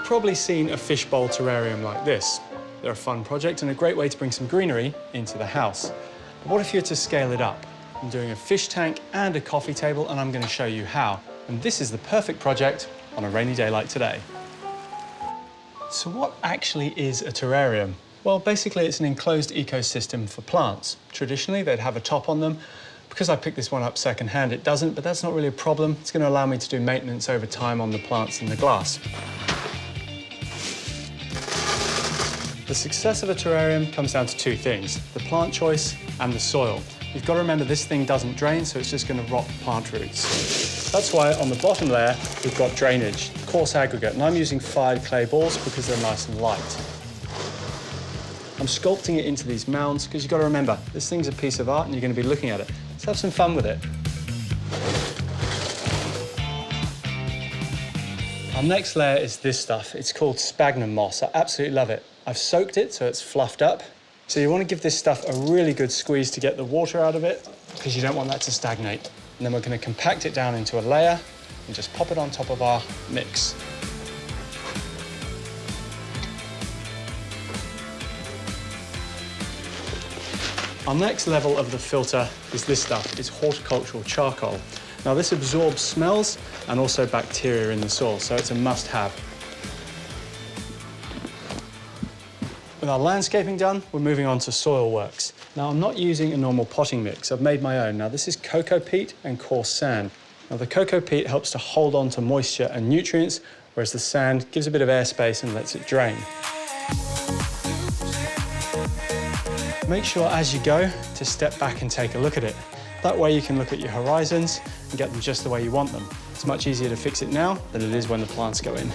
probably seen a fishbowl terrarium like this. They're a fun project and a great way to bring some greenery into the house. But what if you were to scale it up? I'm doing a fish tank and a coffee table, and I'm going to show you how. And this is the perfect project on a rainy day like today. So what actually is a terrarium? Well, basically it's an enclosed ecosystem for plants. Traditionally, they'd have a top on them. Because I picked this one up second-hand, it doesn't, but that's not really a problem. It's going to allow me to do maintenance over time on the plants in the glass. The success of a terrarium comes down to two things, the plant choice and the soil. You've got to remember this thing doesn't drain, so it's just going to rot plant roots. That's why on the bottom layer, we've got drainage, coarse aggregate, and I'm using fired clay balls because they're nice and light. I'm sculpting it into these mounds because you've got to remember, this thing's a piece of art and you're going to be looking at it. Let's have some fun with it. Our next layer is this stuff. It's called sphagnum moss. I absolutely love it. I've soaked it so it's fluffed up. So you want to give this stuff a really good squeeze to get the water out of it because you don't want that to stagnate. And then we're going to compact it down into a layer and just pop it on top of our mix. Our next level of the filter is this stuff. It's horticultural charcoal. Now this absorbs smells and also bacteria in the soil, so it's a must-have. With our landscaping done, we're moving on to soil works. Now I'm not using a normal potting mix, I've made my own. Now this is cocoa peat and coarse sand. Now the cocoa peat helps to hold on to moisture and nutrients, whereas the sand gives a bit of airspace and lets it drain. Make sure as you go to step back and take a look at it. That way you can look at your horizons and get them just the way you want them. It's much easier to fix it now than it is when the plants go in.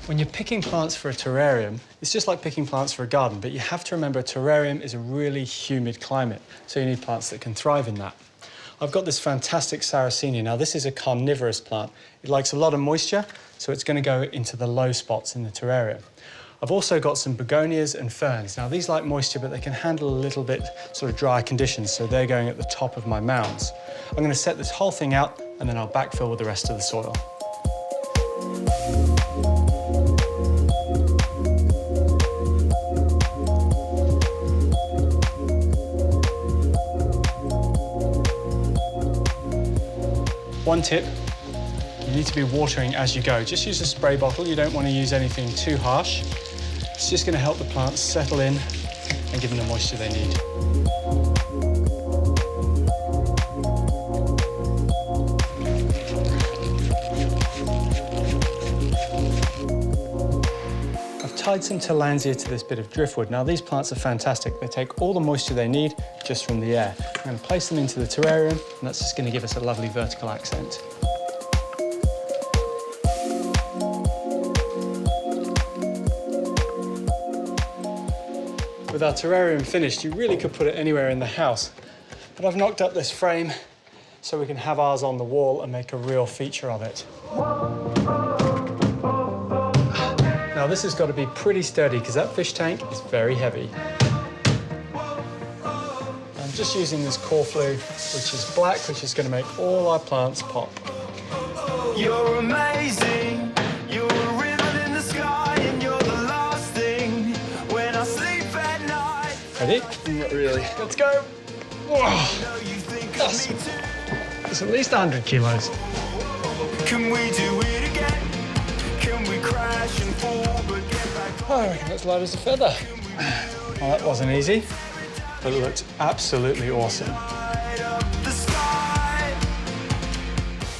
When you're picking plants for a terrarium, it's just like picking plants for a garden, but you have to remember a terrarium is a really humid climate, so you need plants that can thrive in that. I've got this fantastic Sarracenia. Now this is a carnivorous plant. It likes a lot of moisture, so it's going to go into the low spots in the terrarium. I've also got some begonias and ferns. Now these like moisture, but they can handle a little bit sort of dry conditions, so they're going at the top of my mounds. I'm going to set this whole thing out and then I'll backfill with the rest of the soil. One tip, you need to be watering as you go. Just use a spray bottle. You don't want to use anything too harsh. It's just going to help the plants settle in and give them the moisture they need. I've tied some tillandsia to this bit of driftwood. Now these plants are fantastic. They take all the moisture they need just from the air. I'm going to place them into the terrarium, and that's just going to give us a lovely vertical accent. With our terrarium finished, you really could put it anywhere in the house. But I've knocked up this frame so we can have ours on the wall and make a real feature of it. Now this has got to be pretty sturdy because that fish tank is very heavy. I'm just using this core flue, which is black, which is going to make all our plants pop. You're amazing. You're a ribbon in the sky, and you're the last thing when I sleep at night. Ready? Not really. Let's go. It's at least 100 kilos. Can we do it again? Can we crash and fall but get back on? I reckon that's light as a feather. Well, that wasn't easy, but it looked absolutely awesome. The sky.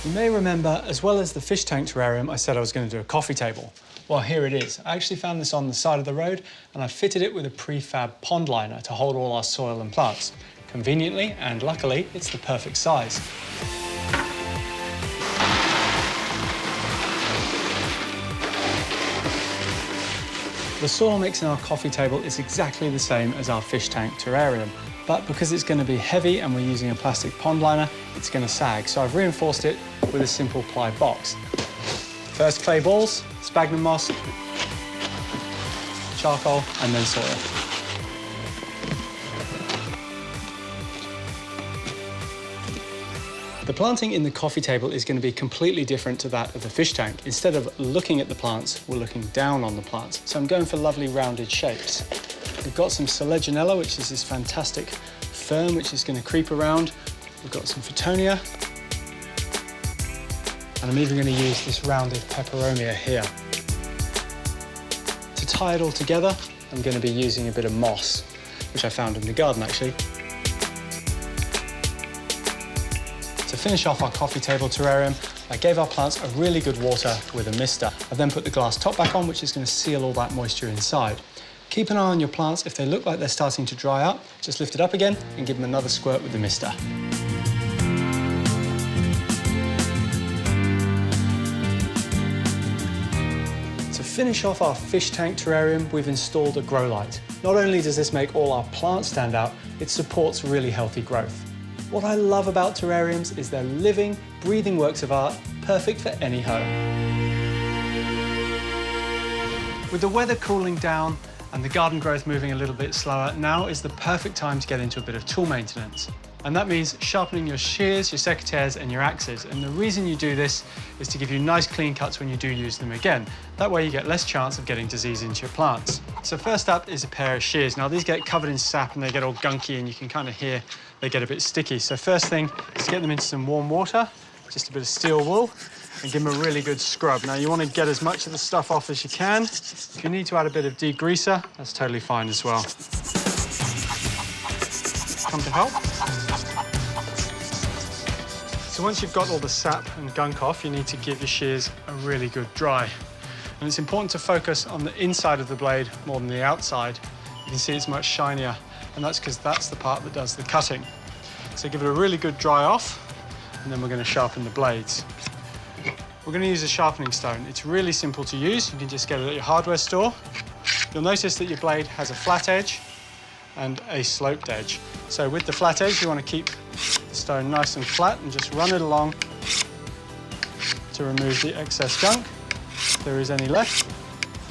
You may remember, as well as the fish tank terrarium, I said I was going to do a coffee table. Well, here it is. I actually found this on the side of the road, and I fitted it with a prefab pond liner to hold all our soil and plants. Conveniently, and luckily, it's the perfect size. The soil mix in our coffee table is exactly the same as our fish tank terrarium, but because it's going to be heavy and we're using a plastic pond liner, it's going to sag, so I've reinforced it with a simple ply box. First clay balls, sphagnum moss, charcoal, and then soil. The planting in the coffee table is going to be completely different to that of the fish tank. Instead of looking at the plants, we're looking down on the plants. So I'm going for lovely rounded shapes. We've got some Seleginella, which is this fantastic fern which is going to creep around. We've got some Photonia. And I'm even going to use this rounded Peperomia here. To tie it all together, I'm going to be using a bit of moss, which I found in the garden actually. To finish off our coffee table terrarium, I gave our plants a really good water with a mister. I then put the glass top back on, which is going to seal all that moisture inside. Keep an eye on your plants. If they look like they're starting to dry up, just lift it up again and give them another squirt with the mister. To finish off our fish tank terrarium, we've installed a grow light. Not only does this make all our plants stand out, it supports really healthy growth. What I love about terrariums is they're living, breathing works of art, perfect for any home. With the weather cooling down and the garden growth moving a little bit slower, now is the perfect time to get into a bit of tool maintenance. And that means sharpening your shears, your secateurs and your axes. And the reason you do this is to give you nice clean cuts when you do use them again. That way you get less chance of getting disease into your plants. So first up is a pair of shears. Now these get covered in sap and they get all gunky and you can kind of hear they get a bit sticky. So first thing is to get them into some warm water, just a bit of steel wool, and give them a really good scrub. Now you want to get as much of the stuff off as you can. If you need to add a bit of degreaser, that's totally fine as well. Come to help. So once you've got all the sap and gunk off, you need to give your shears a really good dry. And it's important to focus on the inside of the blade more than the outside. You can see it's much shinier, and that's because that's the part that does the cutting. So give it a really good dry off, and then we're going to sharpen the blades. We're going to use a sharpening stone. It's really simple to use. You can just get it at your hardware store. You'll notice that your blade has a flat edge and a sloped edge. So with the flat edge, you want to keep the stone nice and flat and just run it along to remove the excess gunk, if there is any left.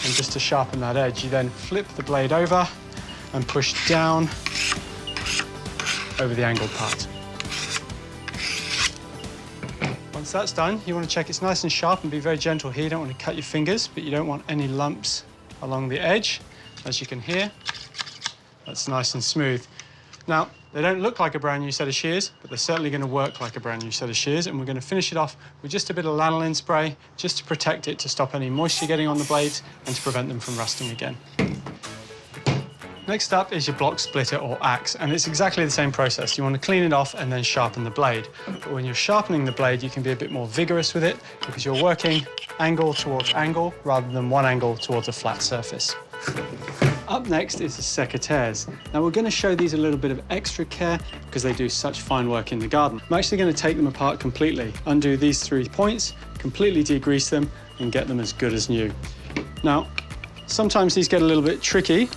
And just to sharpen that edge, you then flip the blade over and push down over the angled part. Once that's done, you want to check it's nice and sharp and be very gentle here. You don't want to cut your fingers, but you don't want any lumps along the edge. As you can hear, that's nice and smooth. Now, they don't look like a brand new set of shears, but they're certainly going to work like a brand new set of shears, and we're going to finish it off with just a bit of lanolin spray, just to protect it, to stop any moisture getting on the blades and to prevent them from rusting again. Next up is your block splitter or axe, and it's exactly the same process. You want to clean it off and then sharpen the blade. But when you're sharpening the blade, you can be a bit more vigorous with it because you're working angle towards angle rather than one angle towards a flat surface. Up next is the secateurs. Now we're going to show these a little bit of extra care because they do such fine work in the garden. I'm actually going to take them apart completely, undo these 3 points, completely degrease them and get them as good as new. Now, sometimes these get a little bit tricky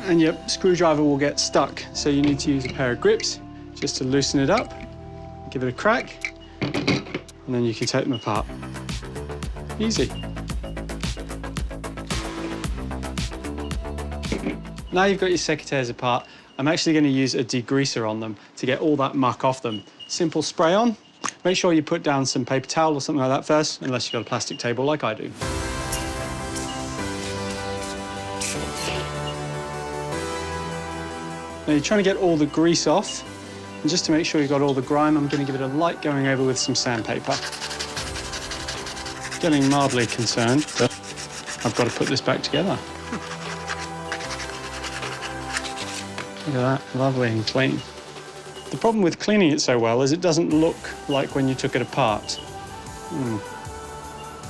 and your screwdriver will get stuck. So you need to use a pair of grips just to loosen it up, give it a crack, and then you can take them apart. Easy. Now you've got your secateurs apart, I'm actually going to use a degreaser on them to get all that muck off them. Simple spray on. Make sure you put down some paper towel or something like that first, unless you've got a plastic table like I do. Now you're trying to get all the grease off, and just to make sure you've got all the grime, I'm going to give it a light going over with some sandpaper. Getting mildly concerned that I've got to put this back together. Look at that, lovely and clean. The problem with cleaning it so well is it doesn't look like when you took it apart.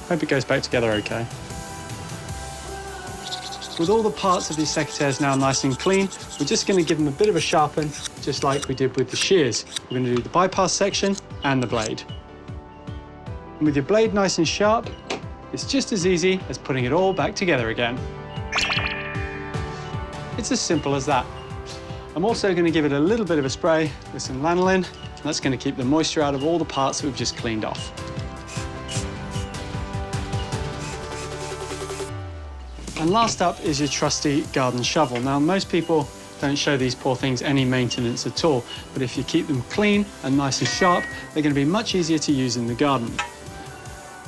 Hope it goes back together okay. With all the parts of these secateurs now nice and clean, we're just going to give them a bit of a sharpen, just like we did with the shears. We're going to do the bypass section and the blade. And with your blade nice and sharp, it's just as easy as putting it all back together again. It's as simple as that. I'm also going to give it a little bit of a spray with some lanolin, and that's going to keep the moisture out of all the parts that we've just cleaned off. And last up is your trusty garden shovel. Now, most people don't show these poor things any maintenance at all. But if you keep them clean and nice and sharp, they're going to be much easier to use in the garden.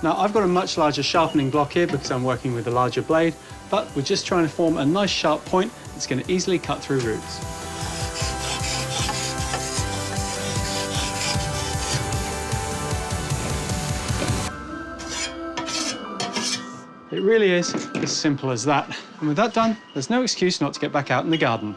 Now, I've got a much larger sharpening block here because I'm working with a larger blade, but we're just trying to form a nice sharp point that's going to easily cut through roots. It really is as simple as that. And with that done, there's no excuse not to get back out in the garden.